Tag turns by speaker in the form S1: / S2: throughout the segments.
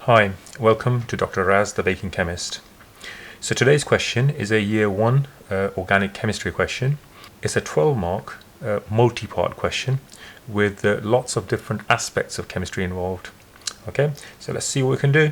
S1: Hi, welcome to Dr. Raz, the Baking Chemist. So today's question is a Year 1 organic chemistry question. It's a 12-mark multi-part question with lots of different aspects of chemistry involved. Okay, so let's see what we can do.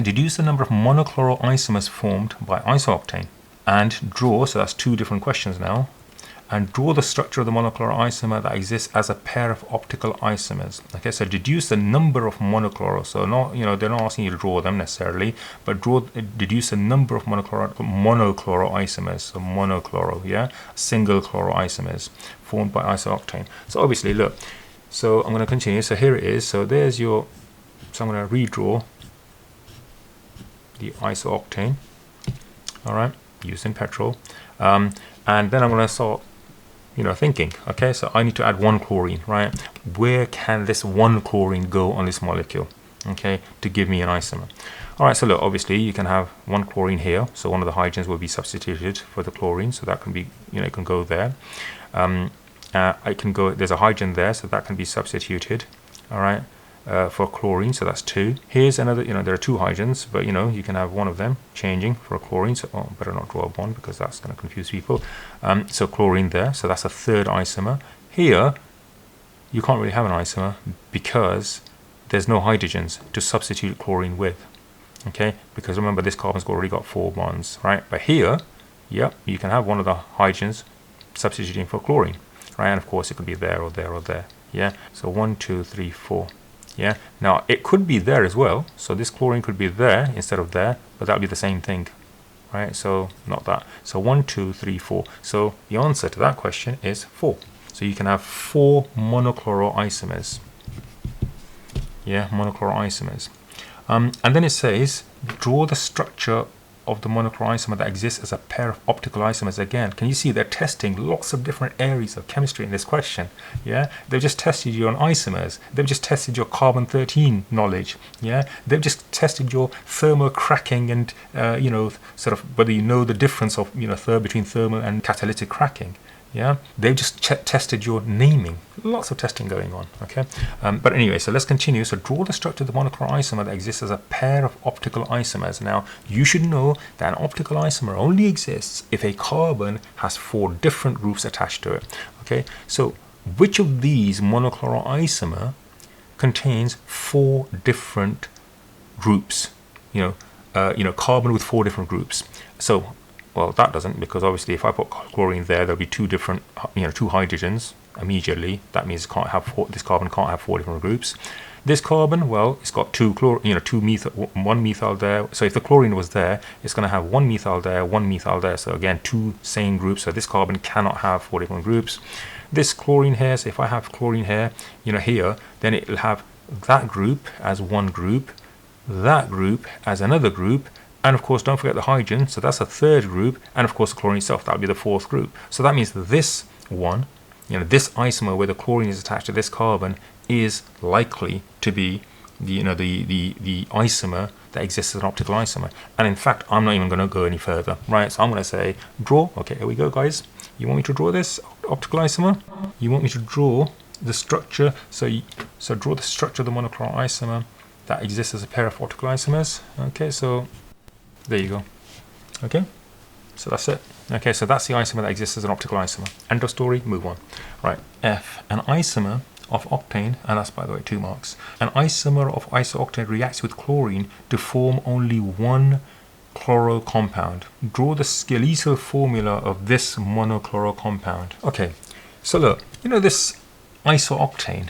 S1: Deduce the number of monochloro isomers formed by isooctane and draw, so that's two different questions now, and draw the structure of the monochloro isomer that exists as a pair of optical isomers. Okay, so deduce the number of monochloro, so not, they're not asking you to draw them necessarily, but deduce the number of monochloro isomers, so monochloro, yeah, single chloro isomers formed by isooctane. So obviously, look, so I'm going to continue, so here it is, so there's your, so I'm going to redraw the isooctane, all right, used in petrol, and then I'm going to start thinking, okay, so I need to add one chlorine, right? Where can this one chlorine go on this molecule, okay, to give me an isomer? All right, so look, obviously you can have one chlorine here, so one of the hydrogens will be substituted for the chlorine, so that can be, it can go there. I can go, there's a hydrogen there, so that can be substituted, all right, for chlorine, so that's two. Here's another, there are two hydrogens, but you can have one of them changing for a chlorine, so better not draw a bond because that's going to confuse people. So chlorine there, so that's a third isomer. Here you can't really have an isomer because there's no hydrogens to substitute chlorine with, okay, because remember this carbon's already got 4 bonds, right? But here, yep, you can have one of the hydrogens substituting for chlorine, right? And of course it could be there or there or there, yeah. So 1, 2, 3, 4. Yeah, now it could be there as well, so this chlorine could be there instead of there, but that would be the same thing, right? So not that. So 1, 2, 3, 4. So the answer to that question is 4. So you can have 4 monochloro isomers. Yeah, monochloro isomers. And then it says draw the structure of the monochloro isomer that exists as a pair of optical isomers. Again, can you see they're testing lots of different areas of chemistry in this question? Yeah, they've just tested you on isomers, they've just tested your carbon-13 knowledge, yeah, they've just tested your thermal cracking and sort of whether you know the difference of between thermal and catalytic cracking. Yeah, they've just tested your naming. Lots of testing going on, okay? But anyway, so let's continue. So draw the structure of the monochloro isomer that exists as a pair of optical isomers. Now, you should know that an optical isomer only exists if a carbon has 4 different groups attached to it, okay? So which of these monochloro isomer contains 4 different groups? Carbon with 4 different groups. So well, that doesn't, because obviously if I put chlorine there, there'll be 2 different, 2 hydrogens immediately. That means this carbon can't have 4 different groups. This carbon, well, it's got 2 1 methyl there. So if the chlorine was there, it's going to have 1 methyl there, 1 methyl there. So again, 2 same groups. So this carbon cannot have 4 different groups. This chlorine here, so if I have chlorine here, here, then it will have that group as one group, that group as another group, and of course, don't forget the hydrogen, so that's a third group, and of course the chlorine itself, that would be the 4th group. So that means that this one, this isomer where the chlorine is attached to this carbon is likely to be the isomer that exists as an optical isomer. And in fact, I'm not even going to go any further, right? So I'm going to say draw. Okay, here we go, guys. You want me to draw this optical isomer? You want me to draw the structure? So draw the structure of the monochloro isomer that exists as a pair of optical isomers. Okay, so there you go. Okay, so that's it. Okay, so that's the isomer that exists as an optical isomer. End of story, move on. Right, F, an isomer of octane, and that's by the way 2 marks. An isomer of iso octane reacts with chlorine to form only one chloro compound. Draw the skeletal formula of this monochloro compound. Okay, so look, this iso octane,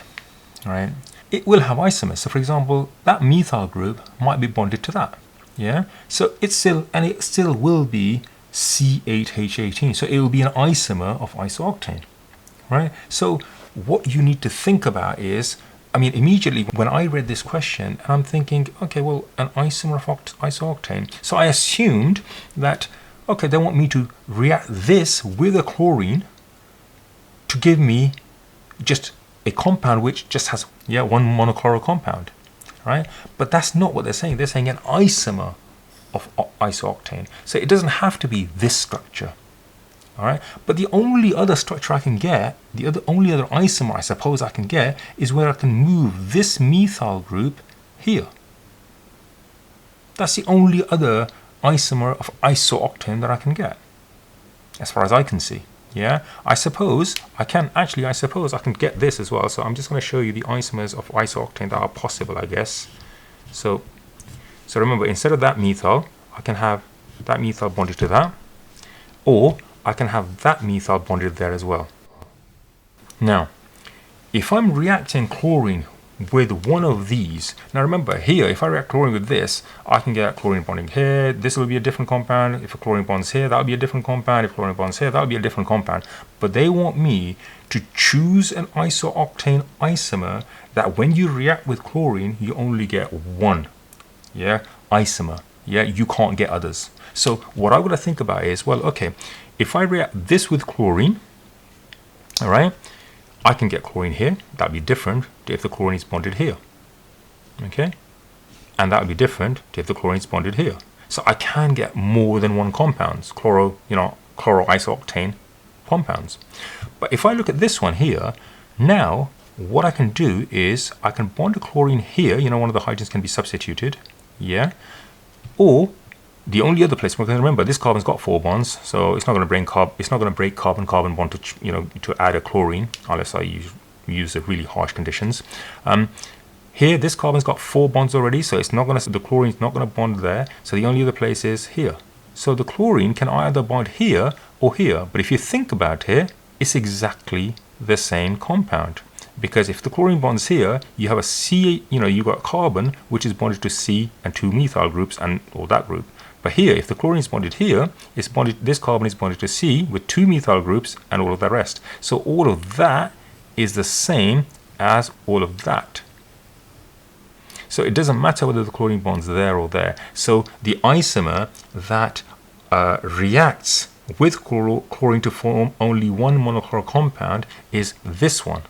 S1: right? It will have isomers. So for example, that methyl group might be bonded to that. Yeah, so it still will be C8H18. So it will be an isomer of isooctane, right? So what you need to think about is, immediately when I read this question, I'm thinking, okay, well, an isomer of isooctane. So I assumed that, okay, they want me to react this with a chlorine to give me just a compound which just has one monochloro compound, right? But that's not what they're saying. They're saying an isomer of isooctane. So it doesn't have to be this structure, all right? But the only other structure I can get, only other isomer I suppose I can get, is where I can move this methyl group here. That's the only other isomer of isooctane that I can get, as far as I can see. Yeah, I suppose I can get this as well. So I'm just going to show you the isomers of isooctane that are possible, I guess. So remember, instead of that methyl, I can have that methyl bonded to that, or I can have that methyl bonded there as well. Now, if I'm reacting chlorine with one of these, now remember here, if I react chlorine with this, I can get chlorine bonding here. This will be a different compound. If a chlorine bonds here, that'll be a different compound. If chlorine bonds here, that'll be a different compound. But they want me to choose an isooctane isomer that when you react with chlorine, you only get one, isomer. You can't get others. So what I've got to think about is, well, okay, if I react this with chlorine, all right, I can get chlorine here. That'd be different to if the chlorine is bonded here. Okay? And that would be different to if the chlorine is bonded here. So I can get more than one compounds, chloro isooctane compounds. But if I look at this one here, now what I can do is I can bond a chlorine here. One of the hydrogens can be substituted. Or the only other place, because remember this carbon's got 4 bonds, so it's not going to break carbon bond to add a chlorine unless I use the really harsh conditions. Here this carbon's got 4 bonds already, so the chlorine's not going to bond there. So the only other place is here. So the chlorine can either bond here or here. But if you think about it, it's exactly the same compound. Because if the chlorine bonds here, you have a C, you've got carbon which is bonded to C and 2 methyl groups and all that group. But here, if the chlorine is bonded here, this carbon is bonded to C with 2 methyl groups and all of the rest. So all of that is the same as all of that. So it doesn't matter whether the chlorine bond's there or there. So the isomer that reacts with chlorine to form only one monochloro compound is this one.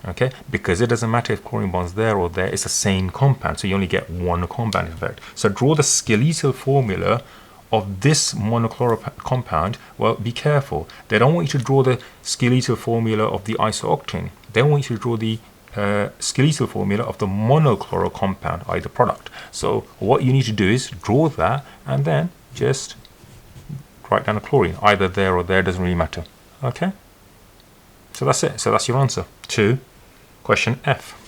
S1: Okay, because it doesn't matter if chlorine bonds there or there, it's the same compound, so you only get one compound effect. So draw the skeletal formula of this monochloro compound. Well, be careful. They don't want you to draw the skeletal formula of the isooctane. They want you to draw the skeletal formula of the monochloro compound, i.e. the product. So what you need to do is draw that and then just write down a chlorine, either there or there, doesn't really matter. Okay, so that's it. So that's your answer to question F.